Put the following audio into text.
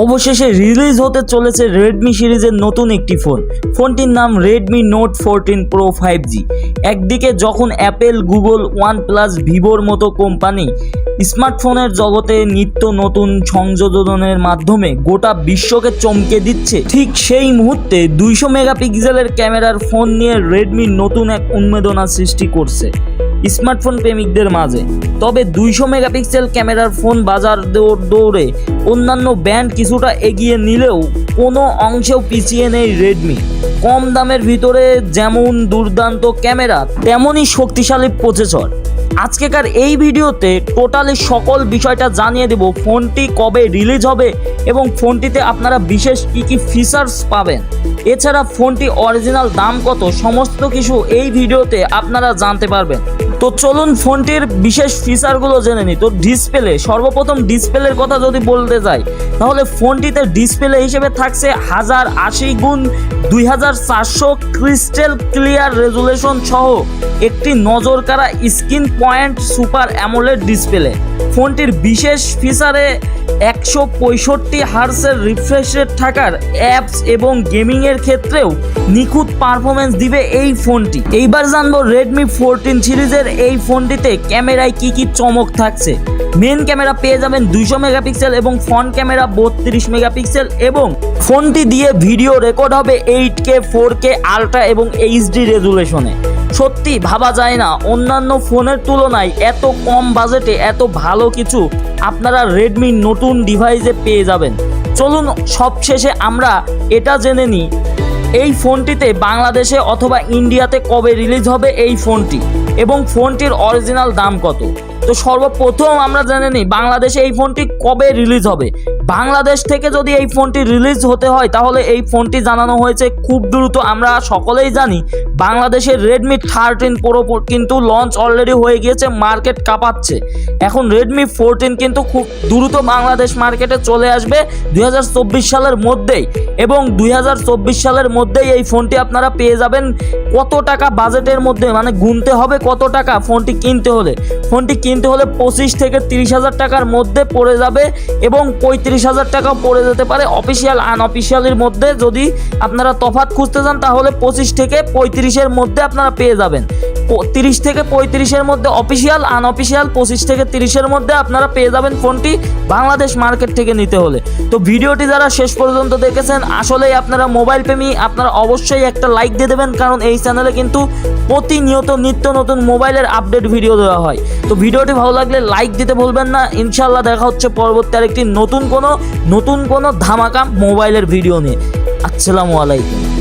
অবশেষে রিলিজ হতে চলেছে রেডমি সিরিজের নতুন একটি ফোন। ফোনটির নাম রেডমি নোট 14 প্রো 5G। একদিকে যখন অ্যাপেল, গুগল, ওয়ানপ্লাস, ভিভোর মতো কোম্পানি স্মার্টফোনের জগতে নিত্য নতুন সংযোজনের মাধ্যমে গোটা বিশ্বকে চমকে দিচ্ছে, ঠিক সেই মুহূর্তে 200 মেগাপিক্সেলের ক্যামেরার ফোন নিয়ে রেডমি নতুন এক উন্মাদনা সৃষ্টি করছে স্মার্টফোন প্রেমিকদের মাঝে। তবে 200 মেগাপিক্সেল ক্যামেরার ফোন বাজার দৌড়ে অন্যান্য ব্র্যান্ড কিছুটা এগিয়ে নিলেও কোনো অংশেও পিছিয়ে নেই রেডমি। কম দামের ভিতরে যেমন দুর্দান্ত ক্যামেরা, তেমনই শক্তিশালী প্রসেসর। আজকেকার এই ভিডিওতে টোটালি সকল বিষয়টা জানিয়ে দেব। ফোনটি কবে রিলিজ হবে এবং ফোনটিতে আপনারা বিশেষ কী ফিচার্স পাবেন, এছাড়া ফোনটি অরিজিনাল দাম কত, সমস্ত কিছু এই ভিডিওতে আপনারা জানতে পারবেন। তো চলুন ফোনটির বিশেষ ফিচারগুলো জেনে নিই। তো ডিসপ্লে, সর্বপ্রথম ডিসপ্লের কথা যদি বলতে যাই তাহলে ফোনটিতে ডিসপ্লে হিসেবে থাকছে 1080x2400 ক্রিস্টাল ক্লিয়ার রেজুলেশন সহ একটি নজরকাড়া screen point super AMOLED display. ফোনটির বিশেষ ফিচারে 165 হার্টজের রিফ্রেশ রেট থাকার অ্যাপস এবং গেমিংয়ের ক্ষেত্রেও নিখুঁত পারফরমেন্স দিবে এই ফোনটি। এইবার জানবো রেডমি 14 সিরিজের এই ফোনটিতে ক্যামেরায় কি চমক থাকছে। মেন ক্যামেরা পেয়ে যাবেন 200 মেগাপিক্সেল এবং ফ্রন্ট ক্যামেরা 32 মেগাপিক্সেল এবং ফোনটি দিয়ে ভিডিও রেকর্ড হবে 8K 4K আলট্রা এবং এইচডি রেজুলেশনে। সত্যি ভাবা যায় না অন্যান্য ফোনের তুলনায় এত কম বাজেটে এত ভালো কিছু আপনারা রেডমির নতুন ডিভাইসে পেয়ে যাবেন। চলুন সবশেষে আমরা এটা জেনে নিই এই ফোনটিতে বাংলাদেশে অথবা ইন্ডিয়াতে কবে রিলিজ হবে এই ফোনটি এবং ফোনটির অরিজিনাল দাম কত। তো সর্বপ্রথম আমরা জেনে নিই বাংলাদেশে এই ফোনটি কবে রিলিজ হবে। বাংলাদেশ থেকে যদি এই ফোনটি রিলিজ হতে হয় তাহলে এই ফোনটি জানানো হয়েছে খুব দ্রুত। আমরা সকলেই জানি বাংলাদেশের রেডমি 13 প্রো কিন্তু লঞ্চ অলরেডি হয়ে গিয়েছে, মার্কেট কাঁপাচ্ছে। এখন রেডমি 14 কিন্তু খুব দ্রুত বাংলাদেশ মার্কেটে চলে আসবে 2024 সালের মধ্যেই এবং 2024 সালের মধ্যেই এই ফোনটি আপনারা পেয়ে যাবেন। কত টাকা বাজেটের মধ্যে, মানে গুনতে হবে কত টাকা ফোনটি কিনতে হলে। ফোনটি কিনতে হলে 25 থেকে 30 হাজার টাকার মধ্যে পড়ে যাবে এবং 35 হাজার টাকাও পড়ে যেতে পারে অফিসিয়াল আনঅফিসিয়ালের মধ্যে। যদি আপনারা তফাৎ খুঁজতে চান তাহলে 25 থেকে 35-এর মধ্যে আপনারা পেয়ে যাবেন। 30 থেকে 35-এর মধ্যে অফিসিয়াল, আনঅফিসিয়াল 25 থেকে 30-এর মধ্যে আপনারা পেয়ে যাবেন ফোনটি বাংলাদেশ মার্কেট থেকে নিতে হলে। তো ভিডিওটি যারা শেষ পর্যন্ত দেখেছেন আসলেই আপনারা মোবাইল প্রেমী, আপনারা অবশ্যই একটা লাইক দিয়ে দেবেন, কারণ এই চ্যানেলে কিন্তু প্রতিনিয়ত নিত্য নতুন মোবাইলের আপডেট ভিডিও দেওয়া হয়। তো ভিডিওটি ভালো লাগলে লাইক দিতে ভুলবেন না। ইনশাআল্লাহ দেখা হচ্ছে পরবর্তী আরেকটি নতুন কোনো ধামাকা মোবাইলের ভিডিও নিয়ে। আসসালামু আলাইকুম।